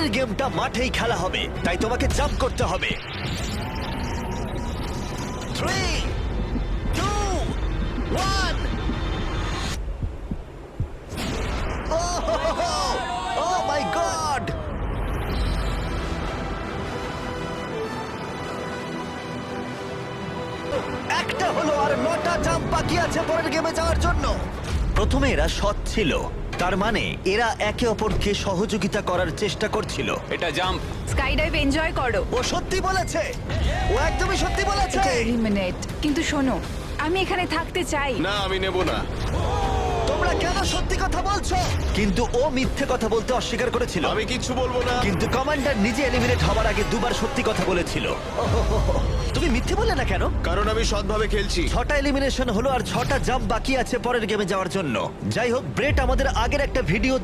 পরের গেমটা মাঠেই খেলা হবে, তাই তোমাকে জাম্প করতে হবে। 3, 2, 1। Oh my God! একটা হলো আর 9টা জাম্প বাকি আছে পরের গেমে যাওয়ার জন্য। প্রথমে এরা সৎ ছিল, তার মানে এরা একে অপরকে সহযোগিতা করার চেষ্টা করছিল। এটা জাম্প। স্কাই ডাইভ এনজয় করো। ও সত্যি বলেছে, ও একদমই সত্যি বলেছে। এটা এলিমিনেট। কিন্তু শোনো, আমি এখানে থাকতে চাই। না আমি নেব না। তোমরা কেন সত্যি কথা বলছো? কিন্তু ও মিথ্যে কথা বলতে অস্বীকার করেছিল। আমি কিচ্ছু বলবো না। কিন্তু কমান্ডার নিজে এলিমিনেট হওয়ার আগে দুবার সত্যি কথা বলেছিল। ওহোহোহো। তুমি মিথ্যে বললে না কেন? কারণ আমি সৎভাবে খেলছি। 6টা এলিমিনেশন হলো আর 6টা জাম্প বাকি আছে পরের গেমে যাওয়ার জন্য। যাই হোক, ব্রেট আমাদের আগের একটা ভিডিও